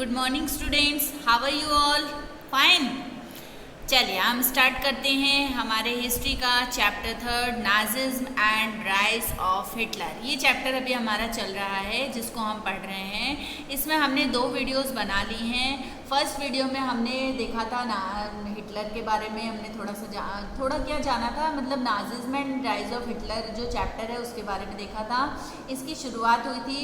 Good morning students, how are you all? Fine. चलिए हम start करते हैं हमारे हिस्ट्री का chapter 3 Nazism and rise of Hitler. ये चैप्टर अभी हमारा चल रहा है जिसको हम पढ़ रहे हैं। इसमें हमने 2 वीडियोस बना ली हैं। फर्स्ट वीडियो में हमने देखा था हिटलर के बारे में, हमने थोड़ा क्या जाना था, मतलब Nazism and rise of Hitler जो चैप्टर है उसके बारे में देखा था। इसकी शुरुआत हुई थी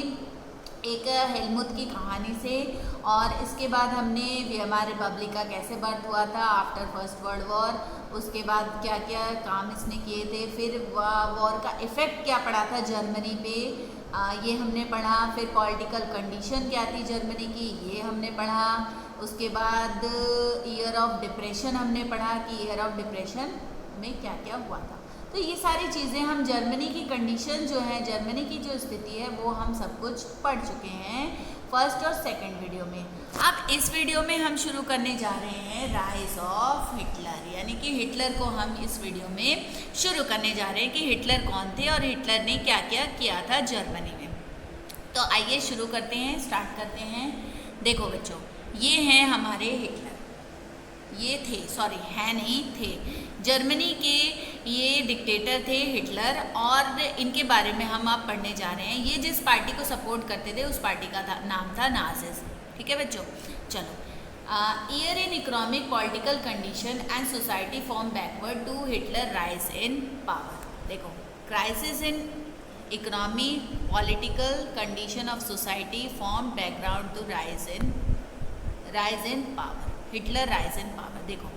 एक हेलमुथ की कहानी से, और इसके बाद हमने वीयमार रिपब्लिक का कैसे बर्थ हुआ था आफ्टर फर्स्ट वर्ल्ड वॉर, उसके बाद क्या क्या काम इसने किए थे, फिर वॉर का इफ़ेक्ट क्या पड़ा था जर्मनी पे, ये हमने पढ़ा। फिर पॉलिटिकल कंडीशन क्या थी जर्मनी की, ये हमने पढ़ा। उसके बाद ईयर ऑफ डिप्रेशन हमने पढ़ा कि ईयर ऑफ डिप्रेशन में क्या क्या हुआ था। तो ये सारी चीज़ें हम जर्मनी की कंडीशन जो है, जर्मनी की जो स्थिति है, वो हम सब कुछ पढ़ चुके हैं फर्स्ट और सेकंड वीडियो में। अब इस वीडियो में हम शुरू करने जा रहे हैं राइज ऑफ हिटलर, यानी कि हिटलर को हम इस वीडियो में शुरू करने जा रहे हैं कि हिटलर कौन थे और हिटलर ने क्या क्या किया था जर्मनी में। तो आइए शुरू करते हैं, स्टार्ट करते हैं। देखो बच्चों, ये हैं हमारे हिटलर, ये थे, सॉरी है नहीं थे, जर्मनी के ये डिक्टेटर थे हिटलर, और इनके बारे में हम आप पढ़ने जा रहे हैं। ये जिस पार्टी को सपोर्ट करते थे उस पार्टी का नाम था नाजिज्म। ठीक है बच्चों, चलो। Year in economic political condition and society form backward to Hitler rise in power. देखो, crisis in economy political condition of society form background to rise in power, Hitler rise in power. देखो,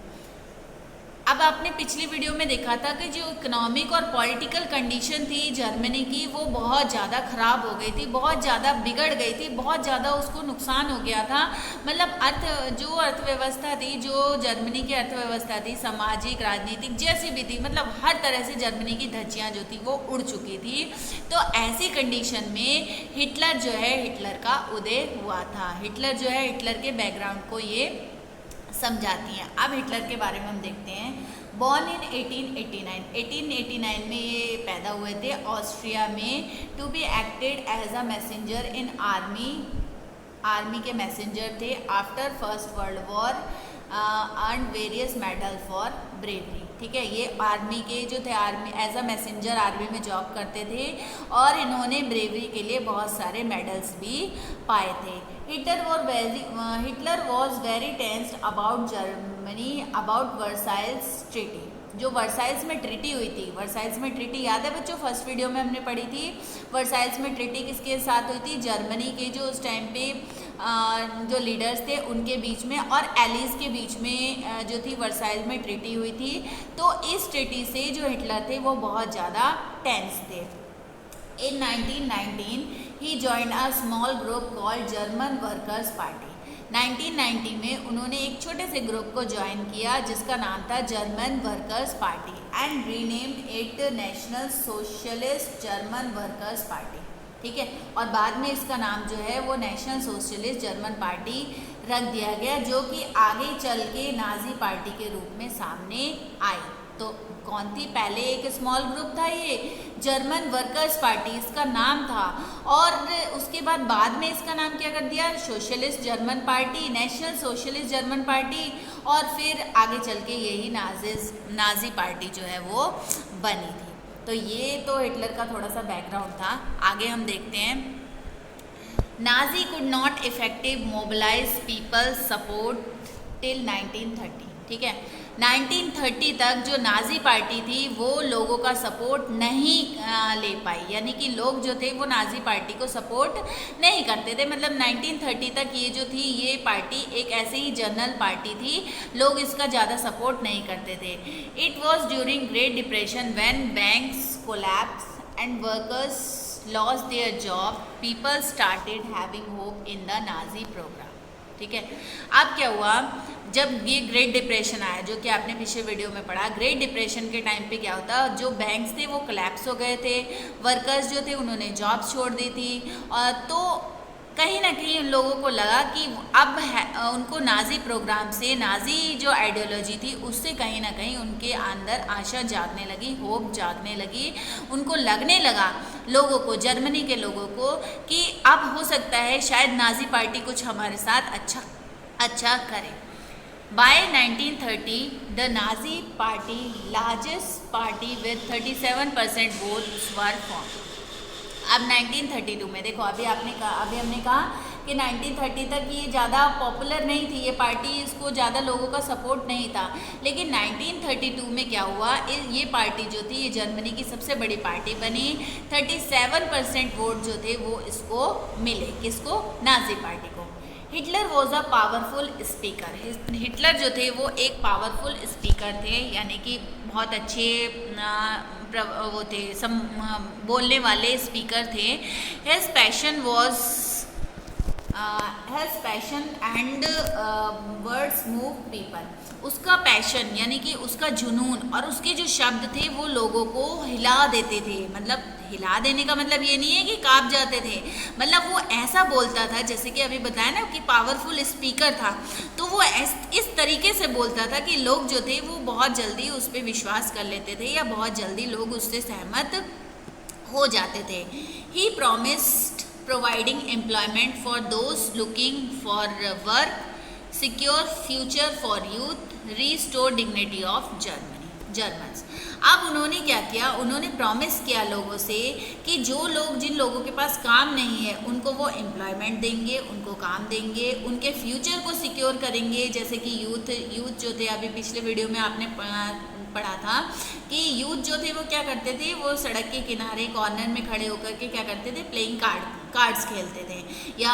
अब आपने पिछली video में देखा था कि जो इकोनॉमिक और पॉलिटिकल कंडीशन थी जर्मनी की, वो बहुत ज़्यादा ख़राब हो गई थी, बहुत ज़्यादा बिगड़ गई थी, बहुत ज़्यादा उसको नुकसान हो गया था। मतलब अर्थव्यवस्था थी, जो जर्मनी की अर्थव्यवस्था थी, सामाजिक राजनीतिक जैसी भी थी, मतलब हर तरह से जर्मनी की धज्जियाँ जो थी वो उड़ चुकी थी। तो ऐसी कंडीशन में हिटलर जो है, हिटलर का उदय हुआ था। हिटलर जो है, हिटलर के बैकग्राउंड को ये समझाती हैं। अब हिटलर के बारे में हम देखते हैं। बॉर्न इन 1889 में ये पैदा हुए थे ऑस्ट्रिया में। To be acted as a messenger in army के मैसेंजर थे। After first world war earn various medal for bravery. ठीक है, ये आर्मी के जो थे, army as a messenger army में जॉब करते थे, और इन्होंने ब्रेवरी के लिए बहुत सारे मेडल्स भी पाए थे। Hitler was very tensed about Germany about Versailles treaty. जो वर्साइल्स में ट्रीटी हुई थी, वर्साइल्स में ट्रीटी याद है बच्चों, फर्स्ट वीडियो में हमने पढ़ी थी। वर्साइल्स में ट्रीटी किसके साथ हुई थी? जर्मनी के जो उस टाइम पे जो लीडर्स थे उनके बीच में, और एलिस के बीच में जो थी वर्साइल्स में ट्रीटी हुई थी। तो इस ट्रीटी से जो हिटलर थे वो बहुत ज़्यादा टेंस थे। In 1919, he joined a small group called German Workers' Party. 1990 में उन्होंने एक छोटे से ग्रुप को ज्वाइन किया जिसका नाम था German workers party, and renamed it national socialist German workers party. ठीक है, और बाद में इसका नाम जो है वो नेशनल सोशलिस्ट जर्मन पार्टी रख दिया गया, जो कि आगे चल के नाजी पार्टी के रूप में सामने आई। तो कौन थी? पहले एक स्मॉल ग्रुप था ये जर्मन वर्कर्स पार्टी, इसका नाम था, और उसके बाद में इसका नाम क्या कर दिया? Socialist German party, national socialist German party, और फिर आगे चल के यही नाजी पार्टी जो है वो बनी थी। तो ये तो हिटलर का थोड़ा सा बैकग्राउंड था। आगे हम देखते हैं। Nazi could not effective mobilise people support till 1930। ठीक है, 1930 तक जो नाजी पार्टी थी वो लोगों का सपोर्ट नहीं ले पाई, यानी कि लोग जो थे वो नाजी पार्टी को सपोर्ट नहीं करते थे। मतलब 1930 तक ये जो थी, ये पार्टी एक ऐसे ही जनरल पार्टी थी, लोग इसका ज़्यादा सपोर्ट नहीं करते थे। It was during great depression when banks collapse and workers lost their job, people started having hope in the Nazi programme. ठीक है, अब क्या हुआ? जब ये ग्रेट डिप्रेशन आया, जो कि आपने पिछले वीडियो में पढ़ा, ग्रेट डिप्रेशन के टाइम पे क्या होता, जो बैंक्स थे वो कोलैप्स हो गए थे, वर्कर्स जो थे उन्होंने जॉब्स छोड़ दी थी, और तो कहीं ना कहीं उन लोगों को लगा कि अब उनको नाजी प्रोग्राम से, नाजी जो आइडियोलॉजी थी उससे कहीं ना कहीं उनके अंदर आशा जागने लगी, होप जागने लगी। उनको लगने लगा, लोगों को, जर्मनी के लोगों को, कि अब हो सकता है शायद नाजी पार्टी कुछ हमारे साथ अच्छा करे। By 1930, the Nazi party, largest party with 37% votes were formed. अब 1932 में देखो, अभी हमने कहा कि 1930 तक ये ज़्यादा पॉपुलर नहीं थी ये पार्टी, इसको ज़्यादा लोगों का सपोर्ट नहीं था। लेकिन 1932 में क्या हुआ, ये पार्टी जो थी ये जर्मनी की सबसे बड़ी पार्टी बनी। 37% वोट जो थे वो इसको मिले, किसको? नाजी पार्टी को। Hitler was a powerful speaker. Hitler जो थे वो एक पावरफुल स्पीकर थे, यानी कि बहुत अच्छे वो थे, बोलने वाले स्पीकर थे। His passion and words move people. उसका पैशन यानी कि उसका जुनून और उसके जो शब्द थे वो लोगों को हिला देते थे। मतलब हिला देने का मतलब ये नहीं है कि कांप जाते थे, मतलब वो ऐसा बोलता था, जैसे कि अभी बताया ना कि पावरफुल स्पीकर था, तो वो इस तरीके से बोलता था कि लोग जो थे वो बहुत जल्दी उस पर विश्वास कर लेते थे या बहुत जल्दी लोग उससे सहमत हो जाते थे। He promised providing employment for those looking for work, secure future for youth, restore dignity of Germans। अब उन्होंने क्या किया, उन्होंने प्रॉमिस किया लोगों से कि जिन लोगों के पास काम नहीं है उनको वो एम्प्लॉयमेंट देंगे, उनको काम देंगे, उनके फ्यूचर को सिक्योर करेंगे। जैसे कि यूथ जो थे, अभी पिछले वीडियो में आपने पढ़ा था कि यूथ जो थे वो क्या करते थे, वो सड़क के किनारे कॉर्नर में खड़े होकर के क्या करते थे, प्लेइंग कार्ड्स खेलते थे या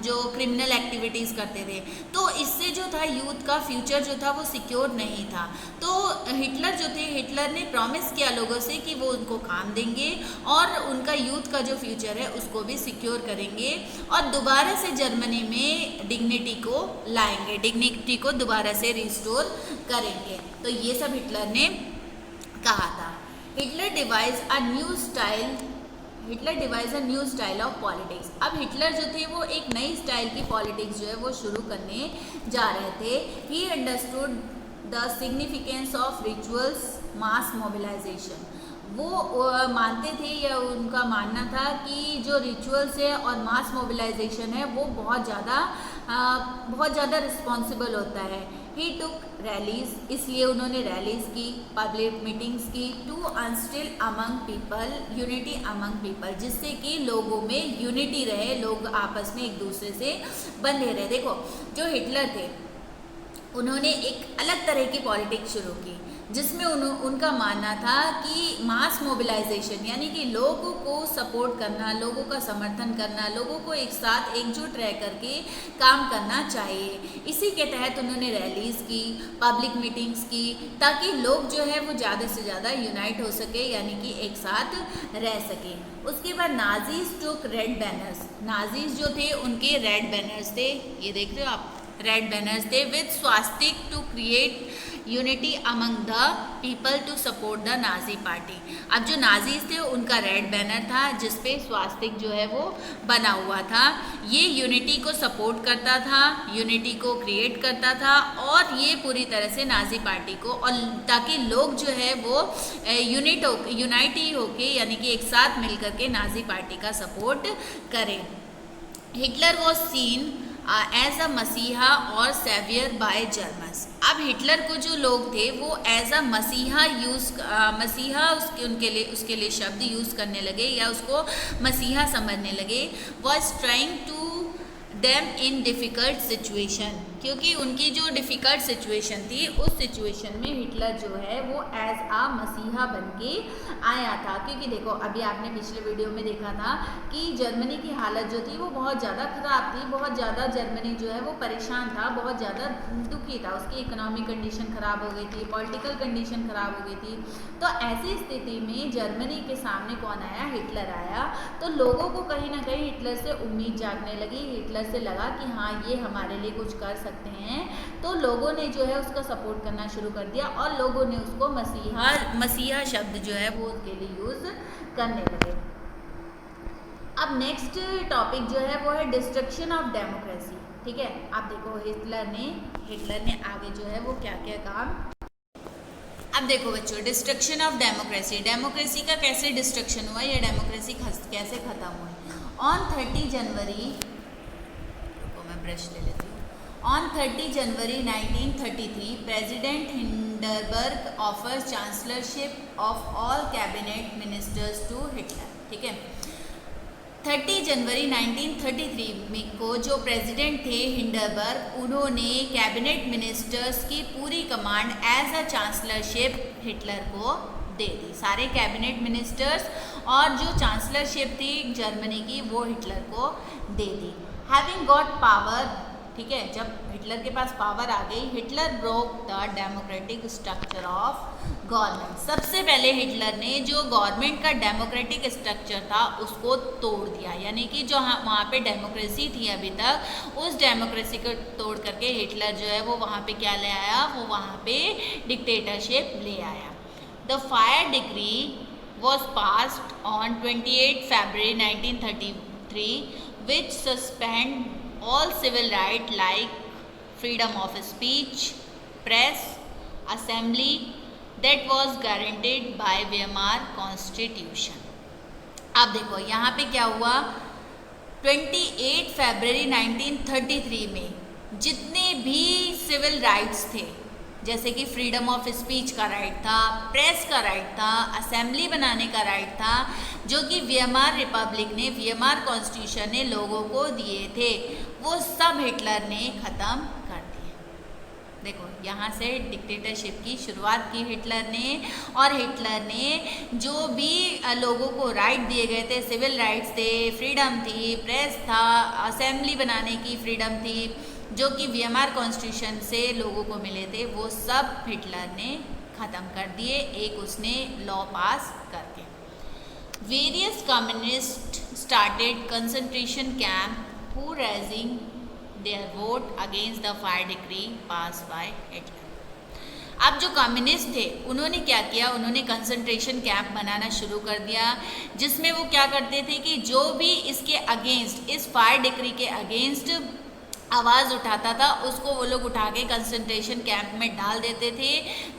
जो क्रिमिनल एक्टिविटीज़ करते थे। तो इससे जो था यूथ का फ्यूचर जो था वो सिक्योर नहीं था। तो हिटलर जो थे, हिटलर ने प्रॉमिस किया लोगों से कि वो उनको काम देंगे और उनका यूथ का जो फ्यूचर है उसको भी सिक्योर करेंगे और दोबारा से जर्मनी में डिग्निटी को लाएंगे, डिग्निटी को दोबारा से रिस्टोर करेंगे। तो ये सब हिटलर ने कहा था। Hitler devise a new style of politics. अब हिटलर जो थे वो एक नई स्टाइल की पॉलिटिक्स जो है वो शुरू करने जा रहे थे। He understood the significance of rituals, mass mobilisation. वो मानते थे या उनका मानना था कि जो रिचुअल्स है और मास मोबिलाइजेशन है वो बहुत ज़्यादा रिस्पॉन्सिबल होता है। ही टुक रैलीज, इसलिए उन्होंने रैलीज की, पब्लिक मीटिंग्स की, to instil among people unity among people, जिससे कि लोगों में यूनिटी रहे, लोग आपस में एक दूसरे से बंधे रहे। देखो, जो हिटलर थे उन्होंने एक अलग तरह की पॉलिटिक्स शुरू की जिसमें उनका मानना था कि मास मोबिलाइजेशन यानी कि लोगों को सपोर्ट करना, लोगों का समर्थन करना, लोगों को एक साथ एकजुट रह करके काम करना चाहिए। इसी के तहत उन्होंने रैलीज की, पब्लिक मीटिंग्स की, ताकि लोग जो है वो ज़्यादा से ज़्यादा यूनाइट हो सके, यानी कि एक साथ रह सके। उसके बाद नाजीज टुक रेड बैनर्स। नाजीज जो थे उनके रेड बैनर्स थे, ये देख रहे हो आप, रेड बैनर्स थे with swastika to create unity among the people to support the Nazi party. अब जो नाजीज थे उनका रेड बैनर था जिसपे स्वास्तिक जो है वो बना हुआ था। ये यूनिटी को सपोर्ट करता था, यूनिटी को क्रिएट करता था और ये पूरी तरह से नाजी पार्टी को, और ताकि लोग जो है वो यूनाइटी होके यानी कि एक साथ मिल करके नाजी पार्टी का सपोर्ट करें। Hitler was seen as a messiah और सेवियर बाय जर्मन्स। अब हिटलर को जो लोग थे वो एज अ मसीहा उसके लिए शब्द यूज़ करने लगे या उसको मसीहा समझने लगे। Was trying to them in difficult situation, क्योंकि उनकी जो डिफ़िकल्ट सिचुएशन थी उस सिचुएशन में हिटलर जो है वो एज आ मसीहा बन के आया था। क्योंकि देखो, अभी आपने पिछले वीडियो में देखा था कि जर्मनी की हालत जो थी वो बहुत ज़्यादा ख़राब थी, बहुत ज़्यादा जर्मनी जो है वो परेशान था, बहुत ज़्यादा दुखी था, उसकी इकोनॉमिक कंडीशन ख़राब हो गई थी, पॉलिटिकल कंडीशन ख़राब हो गई थी। तो ऐसी स्थिति में जर्मनी के सामने कौन आया? हिटलर आया। तो लोगों को कहीं ना कहीं हिटलर से उम्मीद जागने लगी, हिटलर से लगा कि हाँ ये हमारे लिए कुछ कर सकते हैं। तो लोगों ने जो है उसका सपोर्ट करना शुरू कर दिया और लोगों ने उसको मसीहा शब्द जो है वो उसके लिए यूज़ करने लगे। अब नेक्स्ट टॉपिक जो है वो है डिस्ट्रक्शन ऑफ डेमोक्रेसी। ठीक है, आप देखो हिटलर ने आगे जो है वो क्या क्या काम। अब देखो बच्चों, डिस्ट्रक्शन ऑफ डेमोक्रेसी, डेमोक्रेसी का कैसे डिस्ट्रक्शन हुआ, ये डेमोक्रेसी कैसे खत्म हुआ। ऑन 30 जनवरी, रुको मैं ब्रश ले लेती हूँ। On 30 January 1933, President Hindenburg offers chancellorship of all cabinet ministers to Hitler। ठीक है, 30 जनवरी 1933 को जो प्रेसिडेंट थे हिंडनबर्ग, उन्होंने कैबिनेट मिनिस्टर्स की पूरी कमांड एज अ चांसलरशिप हिटलर को दे दी। सारे कैबिनेट मिनिस्टर्स और जो चांसलरशिप थी जर्मनी की वो हिटलर को दे दी। हैविंग गॉट पावर, ठीक है, जब हिटलर के पास पावर आ गई, Hitler broke the democratic structure of government. सबसे पहले हिटलर ने जो गवर्नमेंट का डेमोक्रेटिक स्ट्रक्चर था उसको तोड़ दिया, यानी कि जो वहाँ पे डेमोक्रेसी थी अभी तक, उस डेमोक्रेसी को तोड़ करके हिटलर जो है वो वहाँ पे क्या ले आया, वो वहाँ पे डिक्टेटरशिप ले आया। The fire decree was passed on 28 February 1933 which suspend all civil rights like freedom of speech, press, assembly that was guaranteed by Weimar Constitution। अब देखो यहाँ पे क्या हुआ, 28 फरवरी 1933 में जितने भी सिविल राइट्स थे, जैसे कि फ्रीडम ऑफ स्पीच का राइट था, प्रेस का राइट था, असेंबली बनाने का राइट था, जो कि वियमार रिपब्लिक ने, वियमार कॉन्स्टिट्यूशन ने लोगों को दिए थे, वो सब हिटलर ने ख़त्म कर दिए। देखो यहाँ से डिक्टेटरशिप की शुरुआत की हिटलर ने, और हिटलर ने जो भी लोगों को राइट दिए गए थे, सिविल राइट्स थे, फ्रीडम थी, प्रेस था, असेंबली बनाने की फ्रीडम थी, जो कि वियमार कॉन्स्टिट्यूशन से लोगों को मिले थे, वो सब हिटलर ने ख़त्म कर दिए, एक उसने लॉ पास करके। Various communist started concentration camp who raising their vote against the fire decree pass by Hitler. अब जो कम्युनिस्ट थे उन्होंने क्या किया, उन्होंने कंसंट्रेशन कैंप बनाना शुरू कर दिया, जिसमें वो क्या करते थे कि जो भी इसके अगेंस्ट, इस फायर डिक्री के अगेंस्ट आवाज़ उठाता था, उसको वो लोग उठा के कंसंट्रेशन कैंप में डाल देते थे,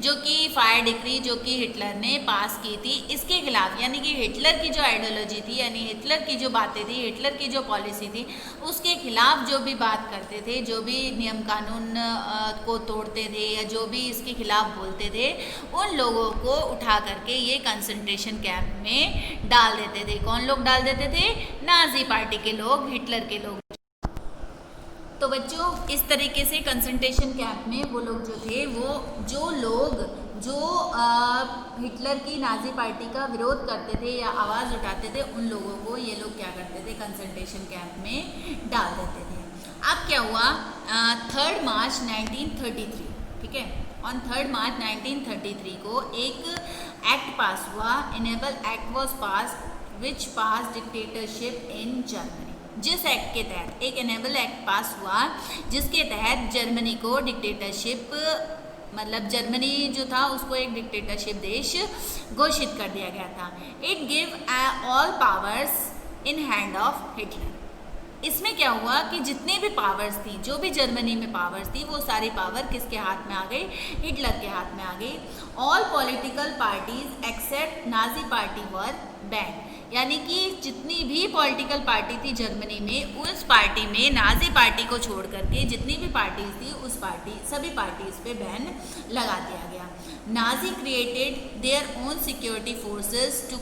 जो कि फायर डिक्री जो कि हिटलर ने पास की थी इसके खिलाफ, यानी कि हिटलर की जो आइडियोलॉजी थी, यानी हिटलर की जो बातें थी, हिटलर की जो पॉलिसी थी, उसके खिलाफ जो भी बात करते थे, जो भी नियम कानून को तोड़ते थे या जो भी इसके खिलाफ बोलते थे, उन लोगों को उठा करके ये कंसंट्रेशन कैंप में डाल देते थे। कौन लोग डाल देते थे? नाजी पार्टी के लोग, हिटलर के लोग। तो बच्चों इस तरीके से कंसंट्रेशन कैंप में वो लोग जो थे, वो जो लोग जो हिटलर की नाजी पार्टी का विरोध करते थे या आवाज़ उठाते थे, उन लोगों को ये लोग क्या करते थे, कंसंट्रेशन कैंप में डाल देते थे। अब क्या हुआ, 3 मार्च 1933, ठीक है, ऑन 3 मार्च 1933 को एक एक्ट पास हुआ, enable act was pass which pass dictatorship in Germany. जिस एक्ट के तहत, एक इनेबल एक्ट पास हुआ जिसके तहत जर्मनी को डिक्टेटरशिप, मतलब जर्मनी जो था उसको एक डिक्टेटरशिप देश घोषित कर दिया गया था। It give all powers in hand of Hitler. इसमें क्या हुआ कि जितने भी पावर्स थी, जो भी जर्मनी में पावर्स थी, वो सारी पावर किसके हाथ में आ गई? हिटलर के हाथ में आ गई। All political parties except Nazi party were banned, यानी कि जितनी भी पॉलिटिकल पार्टी थी जर्मनी में, उस पार्टी में नाजी पार्टी को छोड़ करके जितनी भी पार्टीज थी उस सभी पार्टीज पे बैन लगा दिया गया। Nazi created their own security forces to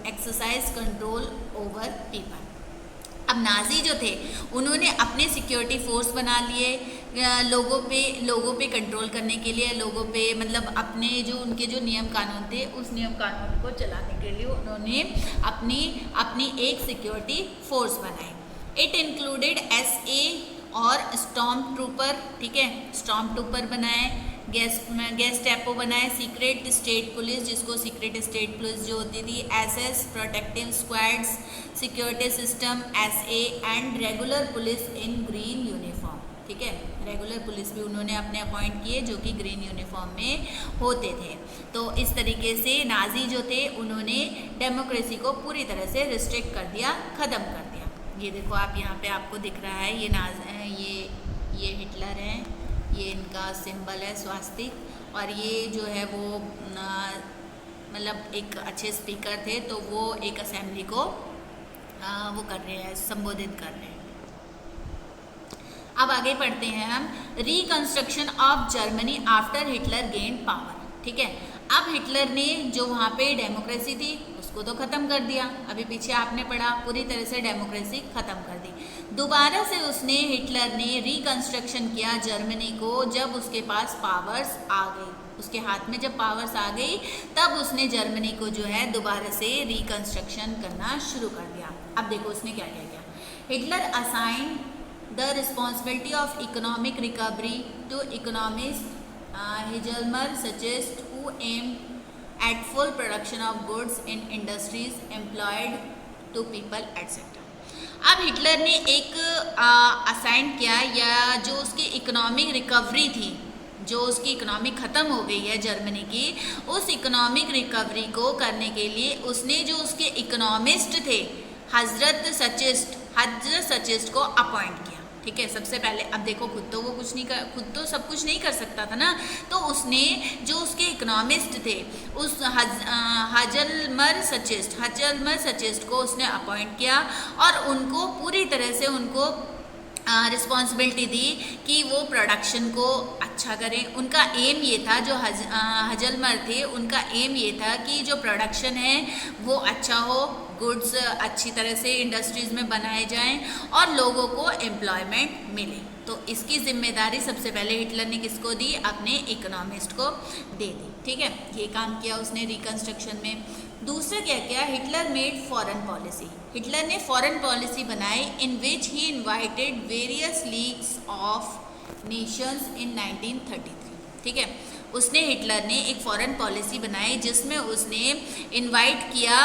exercise control over people. अब नाजी जो थे उन्होंने अपने सिक्योरिटी फोर्स बना लिए, लोगों पे कंट्रोल करने के लिए, लोगों पे मतलब अपने जो उनके जो नियम कानून थे उस नियम कानून को चलाने के लिए उन्होंने अपनी एक सिक्योरिटी फोर्स बनाई। इट इंक्लूडेड SA और स्टॉर्म ट्रूपर, ठीक है, स्टॉर्म ट्रूपर बनाए, गेस्टापो बनाए, सीक्रेट स्टेट पुलिस, जिसको सीक्रेट स्टेट पुलिस जो होती थी, SS protective squads, security system SA and regular police in green uniform. ठीक है, रेगुलर पुलिस भी उन्होंने अपने अपॉइंट किए जो कि ग्रीन यूनिफॉर्म में होते थे। तो इस तरीके से नाजी जो थे उन्होंने डेमोक्रेसी को पूरी तरह से रिस्ट्रिक्ट कर दिया, ख़त्म कर दिया। ये देखो आप यहाँ पे आपको दिख रहा है ये हिटलर हैं, ये इनका सिंबल है स्वास्तिक। और ये जो है वो मतलब एक अच्छे स्पीकर थे, तो वो एक असेंबली को वो कर रहे हैं, संबोधित कर रहे हैं। अब आगे पढ़ते हैं हम, reconstruction of Germany after Hitler gain power. ठीक है, अब हिटलर ने जो वहाँ पे डेमोक्रेसी थी उसको तो ख़त्म कर दिया, अभी पीछे आपने पढ़ा, पूरी तरह से डेमोक्रेसी ख़त्म कर दी। दोबारा से हिटलर ने रिकंस्ट्रक्शन किया जर्मनी को जब उसके पास पावर्स आ गई, उसके हाथ में जब पावर्स आ गई तब उसने जर्मनी को जो है दोबारा से रिकंस्ट्रक्शन करना शुरू कर दिया। अब देखो उसने क्या क्या किया। Hitler assign the responsibility of economic recovery to economist Hijalmar suggest who aimed at full production of goods in industries employed to people etc. अब हिटलर ने एक असाइन किया, या जो उसकी इकोनॉमिक रिकवरी थी, जो उसकी इकोनॉमी ख़त्म हो गई है जर्मनी की, उस इकोनॉमिक रिकवरी को करने के लिए उसने जो उसके इकोनॉमिस्ट थे हजरत सचिस्ट को अपॉइंट किया। ठीक है, सबसे पहले अब देखो खुद तो सब कुछ नहीं कर सकता था ना, तो उसने जो उसके इकोनॉमिस्ट थे उस हजलमर सचिस्ट को उसने अपॉइंट किया और उनको पूरी तरह से उनको रिस्पॉन्सिबिलिटी दी कि वो प्रोडक्शन को अच्छा करें। उनका एम ये था, जो हजलमर थे उनका एम ये था कि जो प्रोडक्शन है वो अच्छा हो, गुड्स अच्छी तरह से इंडस्ट्रीज़ में बनाए जाएं और लोगों को एम्प्लॉयमेंट मिले। तो इसकी जिम्मेदारी सबसे पहले हिटलर ने किसको दी? अपने इकोनॉमिस्ट को दे दी। ठीक है, ये काम किया उसने रिकंस्ट्रक्शन में। दूसरा क्या किया? Hitler made foreign policy. Hitler ने फॉरेन पॉलिसी बनाई in which he invited various leagues of nations in 1933। ठीक है, उसने हिटलर ने एक फॉरेन पॉलिसी बनाई जिसमें उसने इनवाइट किया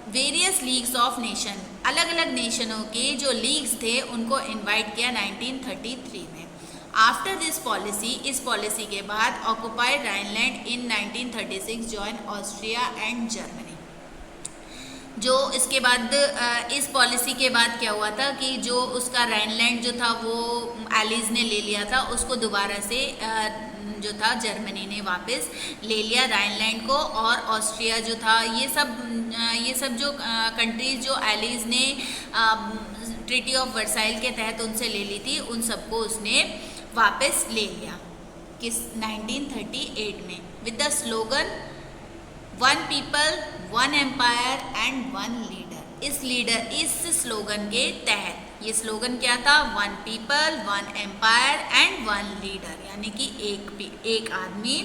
वेरियस लीग्स ऑफ नेशन, अलग अलग नेशनों के जो लीग्स थे उनको इनवाइट किया 1933 में। आफ्टर दिस पॉलिसी, इस पॉलिसी के बाद occupied Rhineland in 1936 join Austria and Germany. जो इसके बाद इस पॉलिसी के बाद क्या हुआ था कि जो उसका राइनलैंड जो था वो एलीज ने ले लिया था, उसको दोबारा से जो था जर्मनी ने वापस ले लिया राइनलैंड को, और ऑस्ट्रिया जो था ये सब जो कंट्रीज जो एलीज ने ट्रीटी ऑफ वर्साइल के तहत उनसे ले ली थी, उन सबको उसने वापस ले लिया। किस 1938 में, with the slogan one people one empire and one leader. इस स्लोगन के तहत, ये स्लोगन क्या था? One people one empire and one leader, यानी कि एक आदमी,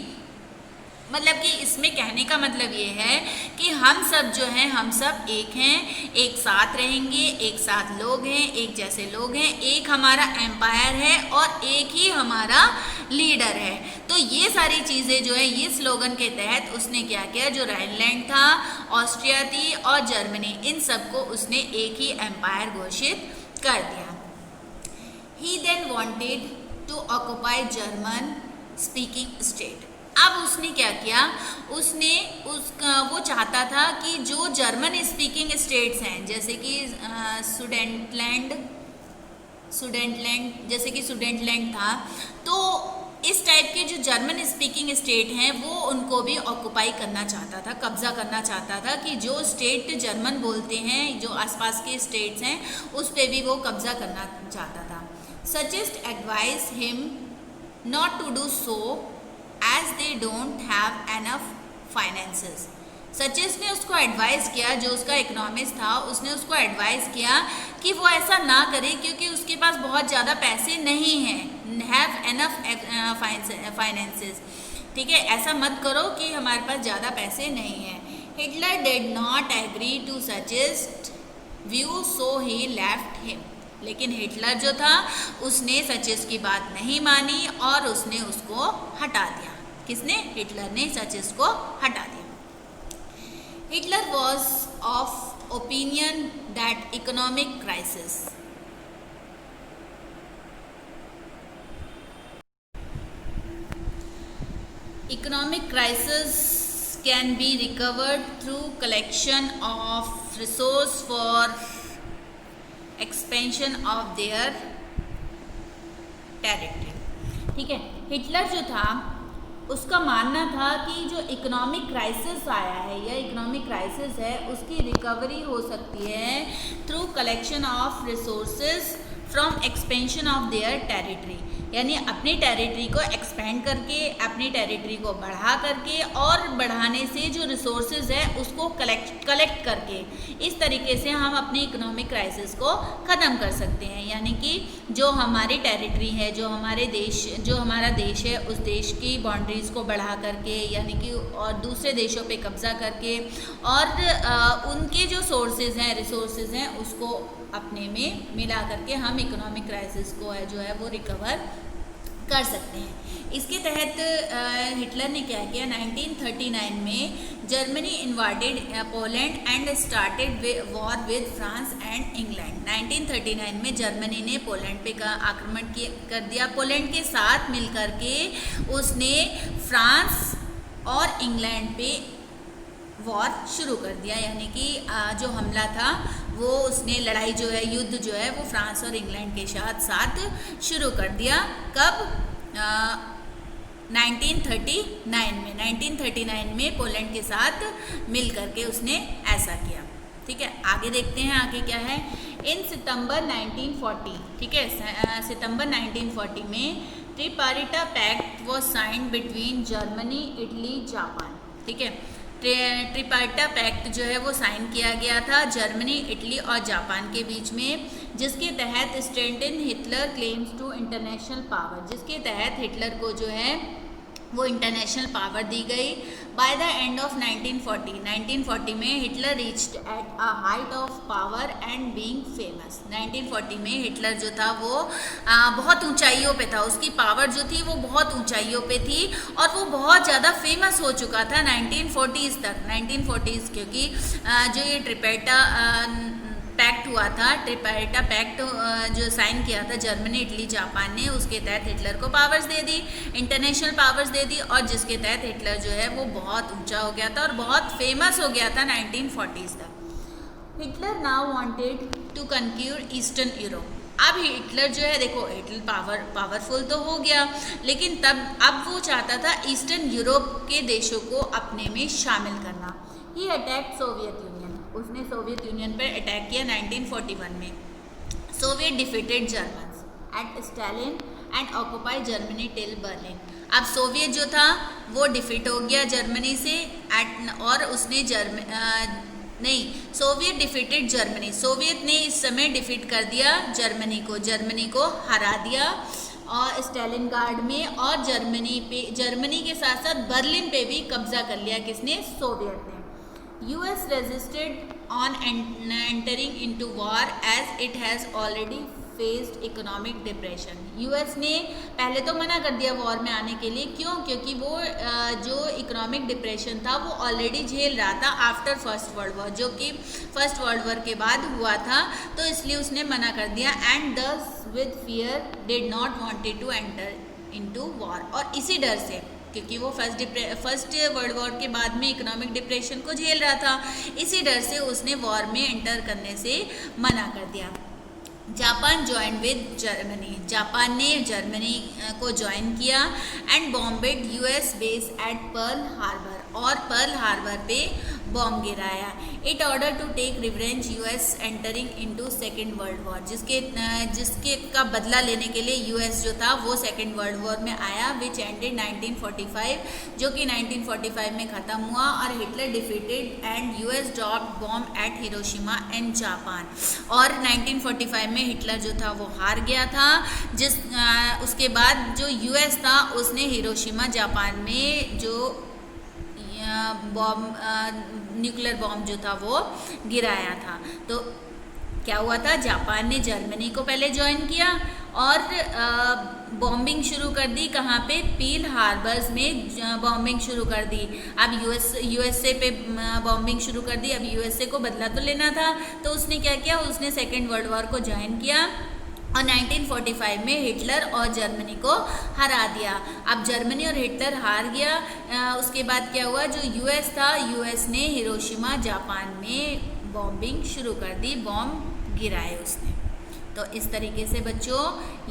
मतलब कि इसमें कहने का मतलब ये है कि हम सब जो हैं हम सब एक हैं, एक साथ रहेंगे, एक साथ लोग हैं, एक जैसे लोग हैं, एक हमारा एम्पायर है और एक ही हमारा लीडर है। तो ये सारी चीज़ें जो है ये स्लोगन के तहत उसने क्या किया, जो राइनलैंड था, ऑस्ट्रिया थी और जर्मनी, इन सबको उसने एक ही एम्पायर घोषित कर दिया। He then wanted to occupy German speaking state. अब उसने क्या किया, वो चाहता था कि जो जर्मन स्पीकिंग स्टेट्स हैं, जैसे कि सुडेंटलैंड था, तो इस टाइप के जो जर्मन स्पीकिंग स्टेट हैं वो उनको भी ऑक्युपाई करना चाहता था, कब्जा करना चाहता था कि जो स्टेट जर्मन बोलते हैं, जो आसपास के स्टेट्स हैं, उस पर भी वो कब्जा करना चाहता था। Schacht advise him not to do so as they don't have enough finances। Schacht ने उसको एडवाइस किया, जो उसका इकोनॉमिस्ट था उसने उसको एडवाइस किया कि वो ऐसा ना करे क्योंकि उसके पास बहुत ज़्यादा पैसे नहीं हैं, हैव एनफ फाइनेंसेस। ठीक है, ऐसा मत करो कि हमारे पास ज़्यादा पैसे नहीं हैं। Hitler did not agree to सचिस्ट view so he left him. लेकिन हिटलर जो था उसने सचिस्ट की बात नहीं मानी और उसने उसको हटा दिया। किसने? हिटलर ने सचिस्ट को हटा दिया। Hitler was of opinion that economic crisis economic crisis can be recovered through collection of resource for expansion of their territory. ठीक है, हिटलर जो था उसका मानना था कि जो इकोनॉमिक क्राइसिस आया है या इकोनॉमिक क्राइसिस है उसकी रिकवरी हो सकती है through collection of resources from expansion of their territory, यानी अपनी टेरिटरी को एक्सपेंड करके, अपनी टेरिटरी को बढ़ा करके और बढ़ाने से जो रिसोर्सेज है उसको कलेक्ट करके, इस तरीके से हम अपनी इकोनॉमिक क्राइसिस को ख़त्म कर सकते हैं। यानी कि जो हमारी टेरिटरी है, जो हमारा देश है, उस देश की बाउंड्रीज़ को बढ़ा करके, यानी कि और दूसरे देशों पे कब्ज़ा करके और उनके जो सोर्सेज हैं, रिसोर्सेज हैं, उसको अपने में मिला करके हम इकोनॉमिक क्राइसिस को जो है वो रिकवर कर सकते हैं। इसके तहत हिटलर ने क्या किया, 1939 में Germany invaded Poland and started war with France and England. 1939 में जर्मनी ने पोलैंड पे का आक्रमण कर दिया। पोलैंड के साथ मिलकर के उसने फ्रांस और इंग्लैंड पे वॉर शुरू कर दिया, यानी कि जो हमला था वो उसने लड़ाई जो है, युद्ध जो है वो फ्रांस और इंग्लैंड के साथ शुरू कर दिया। कब? 1939 में। 1939 में पोलैंड के साथ मिल करके उसने ऐसा किया। ठीक है, आगे देखते हैं आगे क्या है। इन सितंबर 1940, ठीक है, सितंबर 1940 में tripartite pact was signed between Germany, Italy, Japan. ठीक है, ट्रिपारिटा पैक्ट जो है वो साइन किया गया था जर्मनी, इटली और जापान के बीच में, जिसके तहत स्टैंडन Hitler claims to international power, जिसके तहत हिटलर को जो है वो इंटरनेशनल पावर दी गई। बाय द एंड ऑफ 1940 में Hitler reached at a height of power and being famous. 1940 में हिटलर जो था वो बहुत ऊंचाइयों पे था, उसकी पावर जो थी वो बहुत ऊंचाइयों पे थी और वो बहुत ज़्यादा फेमस हो चुका था 1940s तक। 1940s क्योंकि जो ये ट्रिपारिटा पैक्ट हुआ था, ट्रिपारिटा पैक्ट जो साइन किया था जर्मनी, इटली, जापान ने, उसके तहत हिटलर को पावर्स दे दी, इंटरनेशनल पावर्स दे दी और जिसके तहत हिटलर जो है वो बहुत ऊंचा हो गया था और बहुत फेमस हो गया था 1940s तक। Hitler now wanted to conquer eastern Europe. अब हिटलर जो है, देखो हिटलर पावरफुल तो हो गया, लेकिन अब वो चाहता था ईस्टर्न यूरोप के देशों को अपने में शामिल करना। ही अटैक्ड सोवियत यूनियन, उसने सोवियत यूनियन पर अटैक किया 1941 में। Soviet defeated Germans at Stalin and occupy Germany till Berlin. अब सोवियत जो था वो डिफीट हो गया जर्मनी से और उसने सोवियत डिफीटेड जर्मनी, सोवियत ने इस समय डिफीट कर दिया जर्मनी को हरा दिया और स्टालिनग्राड में, और जर्मनी के साथ साथ बर्लिन पे भी कब्जा कर लिया किसने? सोवियत ने। US resisted on entering into war as it has already faced economic depression। US ने पहले तो मना कर दिया वॉर में आने के लिए, क्यों? क्योंकि वो जो इकोनॉमिक डिप्रेशन था वो ऑलरेडी झेल रहा था आफ्टर फर्स्ट वर्ल्ड वॉर, जो कि फर्स्ट वर्ल्ड वॉर के बाद हुआ था, तो इसलिए उसने मना कर दिया। And thus with fear did not wanted to enter into war, और इसी डर से, क्योंकि वो फर्स्ट वर्ल्ड वॉर के बाद में इकोनॉमिक डिप्रेशन को झेल रहा था, इसी डर से उसने वॉर में एंटर करने से मना कर दिया। Japan join with Germany, Japan ने जर्मनी को ज्वाइन किया and bombed US base at Pearl Harbor, और पर्ल हार्बर पे बॉम्ब गिराया। It order to take revenge US entering into second world war, जिसके का बदला लेने के लिए US जो था वो सेकेंड वर्ल्ड वॉर में आया, विच एंडेड 1945, जो कि 1945 में ख़त्म हुआ। और Hitler defeated and US dropped bomb at Hiroshima and Japan, और 1945 में हिटलर जो था वो हार गया था। उसके बाद जो US था उसने हिरोशिमा जापान में जो न्यूक्लियर बॉम्ब जो था वो गिराया था। तो क्या हुआ था, जापान ने जर्मनी को पहले ज्वाइन किया और बॉम्बिंग शुरू कर दी। कहाँ पे? पील हार्बर्स में बॉम्बिंग शुरू कर दी। अब यूएसए पे बॉम्बिंग शुरू कर दी। अब यूएसए को बदला तो लेना था, तो उसने क्या किया, उसने सेकेंड वर्ल्ड वॉर को ज्वाइन किया और 1945 में हिटलर और जर्मनी को हरा दिया। अब जर्मनी और हिटलर हार गया। उसके बाद क्या हुआ, जो यूएस था, यूएस ने हिरोशिमा जापान में बॉम्बिंग शुरू कर दी, बॉम्ब गिराए उसने। तो इस तरीके से बच्चों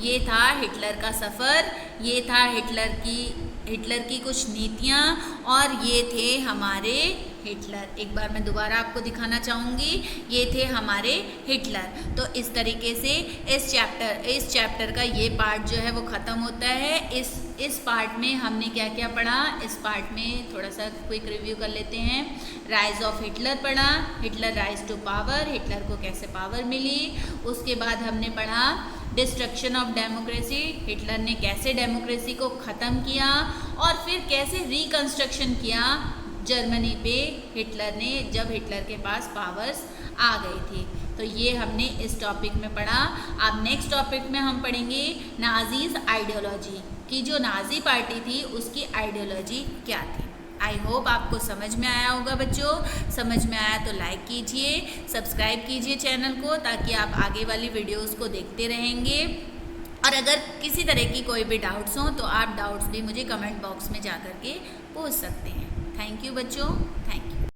ये था हिटलर का सफ़र, ये था हिटलर की कुछ नीतियाँ, और ये थे हमारे हिटलर। एक बार मैं दोबारा आपको दिखाना चाहूँगी, ये थे हमारे हिटलर। तो इस तरीके से इस चैप्टर का ये पार्ट जो है वो ख़त्म होता है। इस पार्ट में हमने क्या क्या पढ़ा, इस पार्ट में थोड़ा सा क्विक रिव्यू कर लेते हैं। राइज ऑफ हिटलर पढ़ा, Hitler rise to power, Hitler को कैसे पावर मिली। उसके बाद हमने पढ़ा डिस्ट्रक्शन ऑफ डेमोक्रेसी, हिटलर ने कैसे डेमोक्रेसी को ख़त्म किया, और फिर कैसे रिकन्स्ट्रक्शन किया जर्मनी पे हिटलर ने, जब हिटलर के पास पावर्स आ गई थी। तो ये हमने इस टॉपिक में पढ़ा। अब नेक्स्ट टॉपिक में हम पढ़ेंगे नाजीज आइडियोलॉजी, कि जो नाजी पार्टी थी उसकी आइडियोलॉजी क्या थी। आई होप आपको समझ में आया होगा बच्चों। समझ में आया तो लाइक कीजिए, सब्सक्राइब कीजिए चैनल को, ताकि आप आगे वाली वीडियोस को देखते रहेंगे। और अगर किसी तरह की कोई भी डाउट्स हों तो आप डाउट्स भी मुझे कमेंट बॉक्स में जा कर के पूछ सकते हैं। थैंक यू बच्चों, थैंक यू।